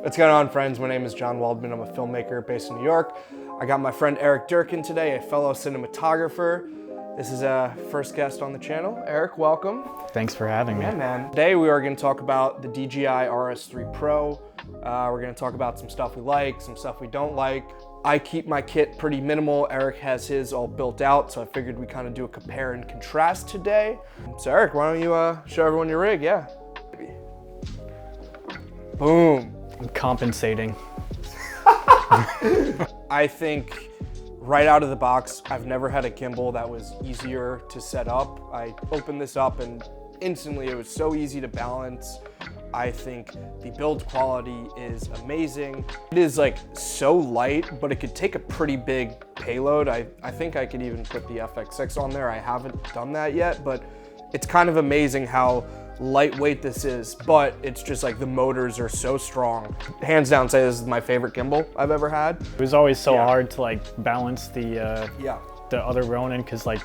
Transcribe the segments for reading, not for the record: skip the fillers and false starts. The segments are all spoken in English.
What's going on, friends? My name is John Waldman. I'm a filmmaker based in New York. I got my friend Eric Durkin today, a fellow cinematographer. This is a first guest on the channel. Eric, welcome. Thanks for having me. Yeah, man. Today we are going to talk about the DJI Rs3 Pro. We're going to talk about some stuff we like, some stuff we don't like. I keep my kit pretty minimal. Eric has his all built out, so I figured we kind of do a compare and contrast today. So Eric, why don't you show everyone your rig? Yeah. Boom. I'm compensating. I think right out of the box, I've never had a gimbal that was easier to set up. I opened this up and instantly it was so easy to balance. I think the build quality is amazing. It is like so light, but it could take a pretty big payload. I think I could even put the FX6 on there. I haven't done that yet, but it's kind of amazing how lightweight this is, but it's just like the motors are so strong. Hands down, say this is my favorite gimbal I've ever had. It was always so hard to like balance the other Ronin, because like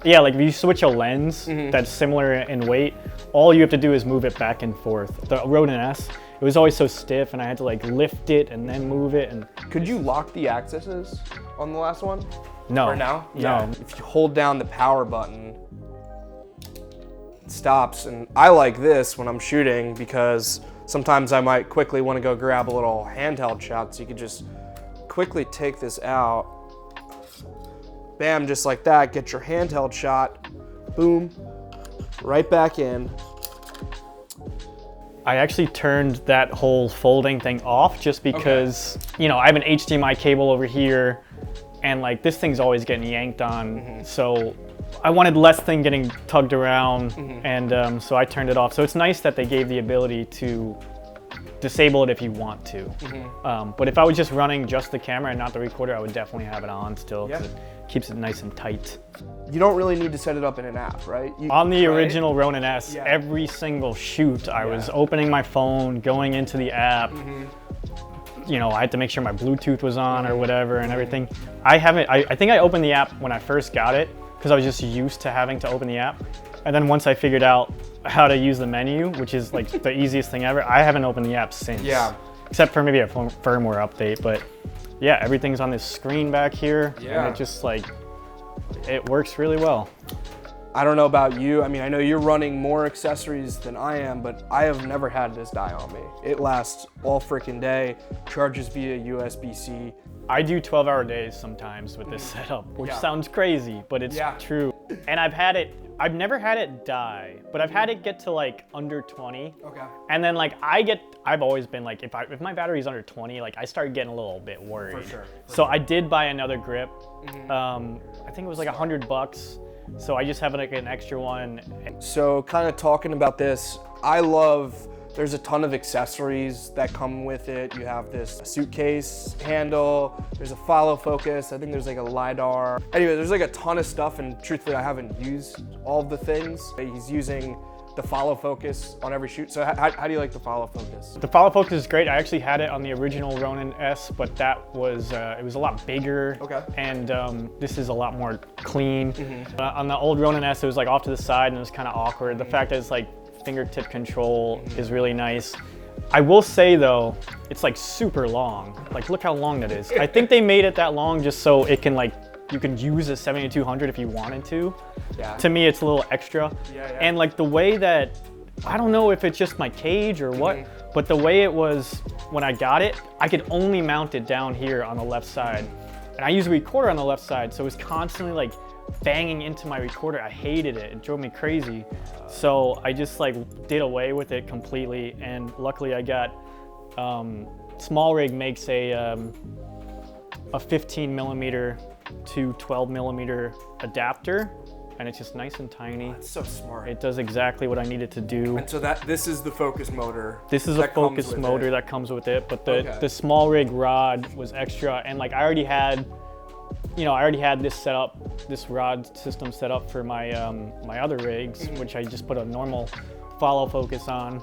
if you switch a lens that's similar in weight, all you have to do is move it back and forth. The Ronin S, it was always so stiff and I had to like lift it and then move it. And could you lock the axes on the last one? No. Or now? No. Yeah. If you hold down the power button, stops. And I like this when I'm shooting because sometimes I might quickly want to go grab a little handheld shot, so you could just quickly take this out, bam, just like that, get your handheld shot, boom, right back in. I actually turned that whole folding thing off just because, you know, I have an HDMI cable over here and like this thing's always getting yanked on. So I wanted less thing getting tugged around, and so I turned it off. So it's nice that they gave the ability to disable it if you want to. But if I was just running just the camera and not the recorder, I would definitely have it on still, because it keeps it nice and tight. You don't really need to set it up in an app, right? On the original Ronin S, every single shoot, I was opening my phone, going into the app. You know, I had to make sure my Bluetooth was on or whatever and everything. I think I opened the app when I first got it, because I was just used to having to open the app. And then once I figured out how to use the menu, which is like the easiest thing ever, I haven't opened the app since. Yeah. Except for maybe a firmware update, but yeah, everything's on this screen back here. Yeah. And it just like, it works really well. I don't know about you. I mean, I know you're running more accessories than I am, but I have never had this die on me. It lasts all freaking day, charges via USB-C. I do 12-hour days sometimes with this setup, which sounds crazy, but it's true. And I've never had it die, but I've had it get to like under 20. Okay. And then like I've always been like, if my battery's under 20, like I start getting a little bit worried. For sure. So I did buy another grip. I think it was like $100. So I just have like an extra one. So kind of talking about this, there's a ton of accessories that come with it. You have this suitcase handle, there's a follow focus, I think there's like a LiDAR. Anyway, there's like a ton of stuff, and truthfully I haven't used all of the things. He's using the follow focus on every shoot. So how do you like the follow focus? The follow focus is great. I actually had it on the original Ronin S, but that was, it was a lot bigger. Okay. And this is a lot more clean. On the old Ronin S, it was like off to the side and it was kind of awkward. The fact that it's like fingertip control is really nice. I will say though, it's like super long. Like look how long that is. I think they made it that long just so it can like, you can use a 7200 if you wanted to. Yeah. To me, it's a little extra. And like the way that, I don't know if it's just my cage or what, but the way it was when I got it, I could only mount it down here on the left side. And I use a recorder on the left side, so it was constantly like banging into my recorder. I hated it, it drove me crazy. So I just like did away with it completely, and luckily I got, Small Rig makes a 15 millimeter to 12 millimeter adapter, and it's just nice and tiny. That's so smart. It does exactly what I need it to do. And so this is the focus motor. This is a focus motor that comes with it, but the Small Rig rod was extra, and like I already had this set up, this rod system set up for my my other rigs, which I just put a normal follow focus on.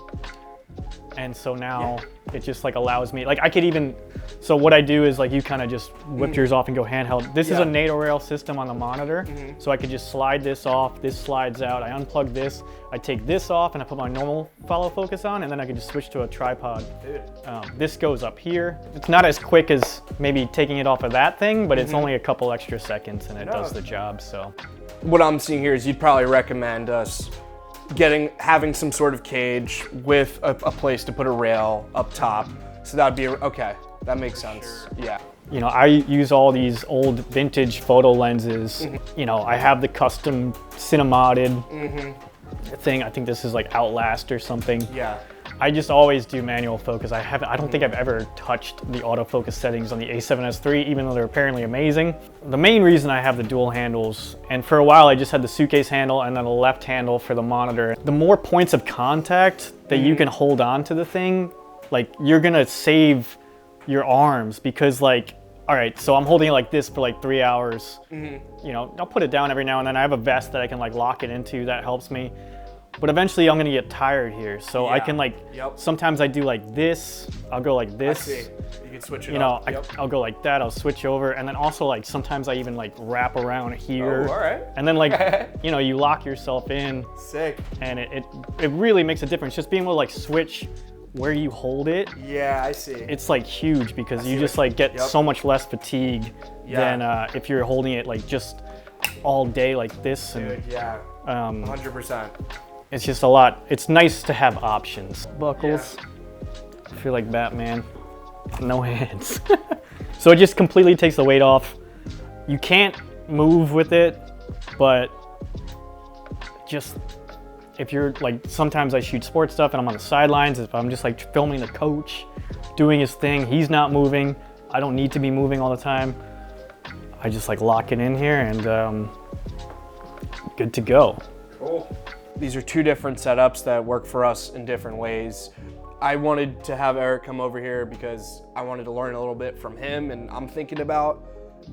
And so now it just like allows me, like I could even, so what I do is like you kind of just whip yours off and go handheld. This is a NATO rail system on the monitor. So I could just slide this off, this slides out, I unplug this, I take this off and I put my normal follow focus on, and then I can just switch to a tripod. This goes up here. It's not as quick as maybe taking it off of that thing, but it's only a couple extra seconds and it does the job, so. What I'm seeing here is you'd probably recommend us having some sort of cage with a place to put a rail up top. So that'd be, okay, that makes sense. Sure. Yeah. You know, I use all these old vintage photo lenses. You know, I have the custom cinemodded thing. I think this is like Outlast or something. Yeah. I just always do manual focus. I don't think I've ever touched the autofocus settings on the A7S III, even though they're apparently amazing. The main reason I have the dual handles, and for a while I just had the suitcase handle and then a left handle for the monitor. The more points of contact that you can hold on to the thing, like you're gonna save your arms, because like, all right, so I'm holding it like this for like 3 hours. You know, I'll put it down every now and then. I have a vest that I can like lock it into, that helps me. But eventually I'm gonna get tired here. So I can like, sometimes I do like this, I'll go like this. I see. You can switch it You know, I'll go like that, I'll switch over. And then also like, sometimes I even like wrap around here. Oh, all right. And then like, you know, you lock yourself in. Sick. And it really makes a difference. Just being able to like switch where you hold it. Yeah, I see. It's like huge, because you just like get so much less fatigue than if you're holding it like just all day like this. Dude, and, 100%. It's just a lot. It's nice to have options. Buckles. I feel like Batman. No hands. So it just completely takes the weight off. You can't move with it, but just if you're like, sometimes I shoot sports stuff and I'm on the sidelines. If I'm just like filming the coach doing his thing, he's not moving. I don't need to be moving all the time. I just like lock it in here and good to go. Cool. These are two different setups that work for us in different ways. I wanted to have Eric come over here because I wanted to learn a little bit from him, and I'm thinking about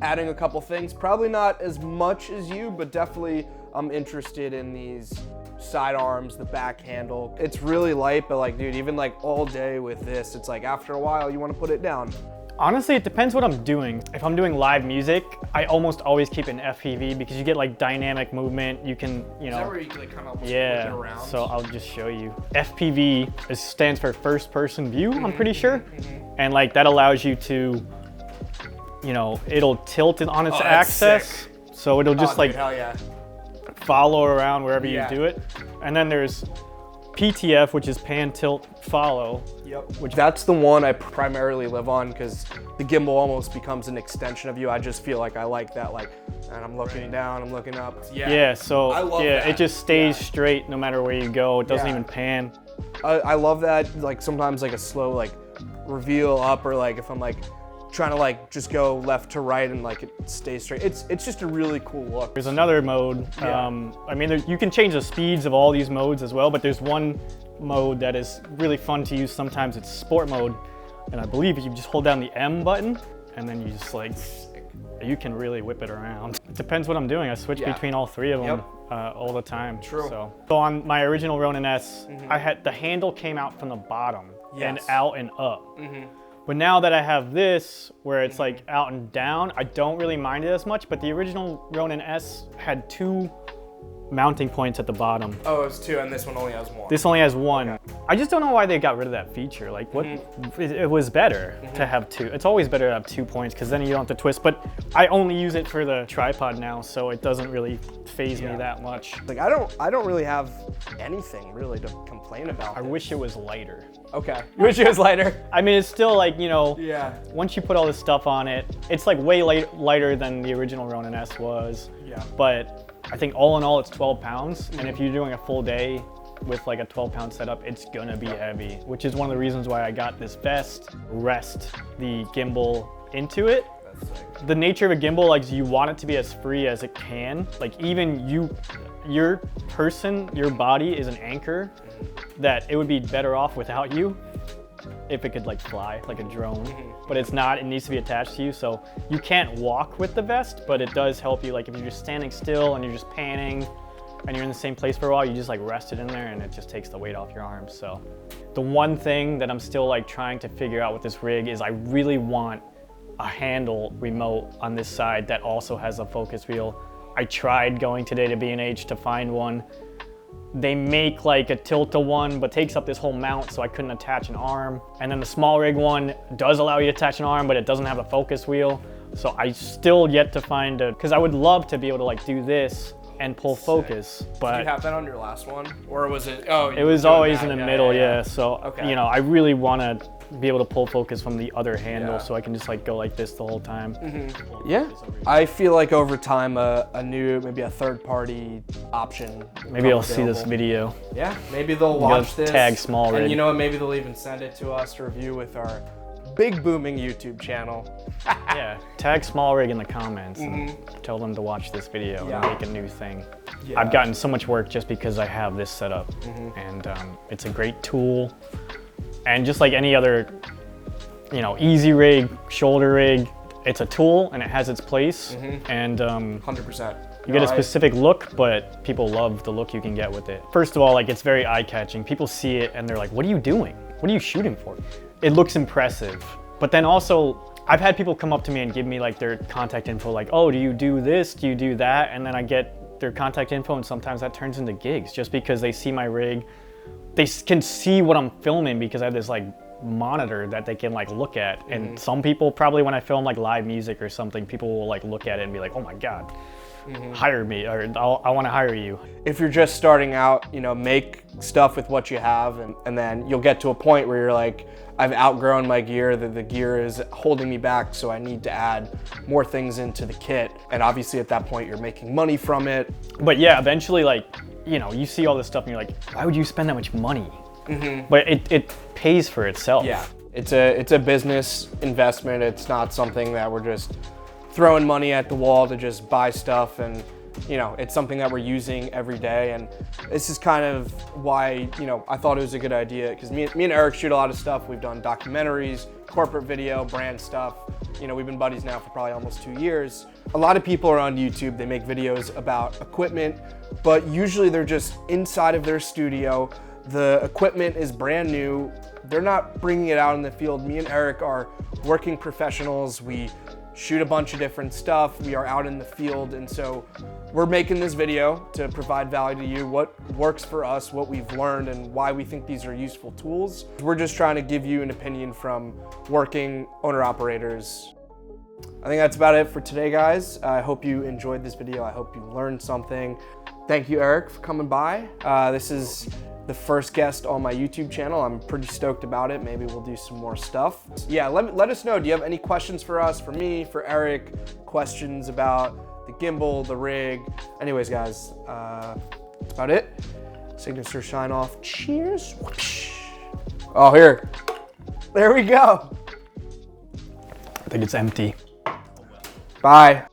adding a couple things. Probably not as much as you, but definitely I'm interested in these side arms, the back handle. It's really light, but like, dude, even like all day with this, it's like after a while you want to put it down. Honestly, it depends what I'm doing. If I'm doing live music, I almost always keep an FPV, because you get like dynamic movement. You can, you know. Is that where you like kind of flip it around? So I'll just show you. FPV stands for first person view, I'm pretty sure. And like that allows you to, you know, it'll tilt it on its axis. Sick. So it'll just like dude, hell yeah. follow around wherever you do it. And then there's PTF, which is pan, tilt, follow. Which that's the one I primarily live on, because the gimbal almost becomes an extension of you. I just feel like I like that, like, and I'm looking down, I'm looking up. Yeah, so I love that. It just stays straight no matter where you go. It doesn't even pan. I love that, like sometimes like a slow like reveal up, or like if I'm like trying to like just go left to right and like it stays straight. It's just a really cool look. There's another mode. I mean, you can change the speeds of all these modes as well, but there's one mode that is really fun to use sometimes. It's sport mode, and I believe you just hold down the M button and then you just like, you can really whip it around. It depends what I'm doing. I switch between all three of them all the time. True. So on my original Ronin S, I had the handle came out from the bottom and out and up. But now that I have this, where it's like out and down, I don't really mind it as much, but the original Ronin S had two mounting points at the bottom. Oh, it's two, and this one only has one. This only has one. Okay. I just don't know why they got rid of that feature. Like, what? It was better to have two. It's always better to have 2 points, because then you don't have to twist. But I only use it for the tripod now, so it doesn't really faze me that much. Like, I don't really have anything really to complain about. I wish it was lighter. Okay. You wish it was lighter? I mean, it's still like, you know, once you put all this stuff on it, it's like way lighter than the original Ronin S was. Yeah. But I think all in all, it's 12 pounds. And if you're doing a full day with like a 12-pound setup, it's gonna be heavy, which is one of the reasons why I got this vest. Rest the gimbal into it. That's sick. The nature of a gimbal, like, you want it to be as free as it can. Like, even your body is an anchor that it would be better off without you if it could like fly like a drone, but it's not. It needs to be attached to you, so you can't walk with the vest, but it does help you. Like if you're just standing still and you're just panning, and you're in the same place for a while, you just like rest it in there and it just takes the weight off your arms. So the one thing that I'm still like trying to figure out with this rig is I really want a handle remote on this side that also has a focus wheel. I tried going today to B&H to find one. They make like a tilt-a-one, but takes up this whole mount, so I couldn't attach an arm. And then the small rig one does allow you to attach an arm, but it doesn't have a focus wheel. So I still yet to find a, because I would love to be able to like do this and pull focus, but did you have that on your last one, or was it? Oh, it was always in the middle, yeah. So okay. You know, I really want to be able to pull focus from the other handle, so I can just like go like this the whole time. Yeah, I feel like over time a new, maybe a third-party option. Maybe I'll see this video. Yeah, maybe they'll watch this. Tag small rig. And you know what? Maybe they'll even send it to us to review with our big booming YouTube channel. Yeah, tag small rig in the comments and tell them to watch this video and make a new thing. Yeah. I've gotten so much work just because I have this set up, and it's a great tool. And just like any other, you know, easy rig, shoulder rig, it's a tool and it has its place. And 100%. You get a specific look, but people love the look you can get with it. First of all, like it's very eye-catching. People see it and they're like, "What are you doing? What are you shooting for?" It looks impressive. But then also, I've had people come up to me and give me like their contact info, like, "Oh, do you do this? Do you do that?" And then I get their contact info, and sometimes that turns into gigs just because they see my rig. They can see what I'm filming because I have this like monitor that they can like look at. And some people probably, when I film like live music or something, people will like look at it and be like, "Oh my God, hire me," or I want to hire you. If you're just starting out, you know, make stuff with what you have, and then you'll get to a point where you're like, I've outgrown my gear, the gear is holding me back, so I need to add more things into the kit. And obviously at that point, you're making money from it. But yeah, eventually, like, you know, you see all this stuff and you're like, why would you spend that much money? But it pays for itself. Yeah, it's a business investment. It's not something that we're just throwing money at the wall to just buy stuff, and you know, it's something that we're using every day. And this is kind of why, you know, I thought it was a good idea, because me and Eric shoot a lot of stuff. We've done documentaries, corporate video, brand stuff. You know, we've been buddies now for probably almost 2 years. A lot of people are on YouTube, they make videos about equipment, but usually they're just inside of their studio. The equipment is brand new. They're not bringing it out in the field. Me and Eric are working professionals. We shoot a bunch of different stuff. We are out in the field, and so we're making this video to provide value to you, what works for us, what we've learned, and why we think these are useful tools. We're just trying to give you an opinion from working owner-operators. I think that's about it for today, guys. I hope you enjoyed this video. I hope you learned something. Thank you, Eric, for coming by. This is the first guest on my YouTube channel. I'm pretty stoked about it. Maybe we'll do some more stuff. Yeah, let us know. Do you have any questions for us, for me, for Eric? Questions about the gimbal, the rig? Anyways, guys, that's about it. Signature shine off. Cheers. Whoosh. Oh, here. There we go. I think it's empty. Bye.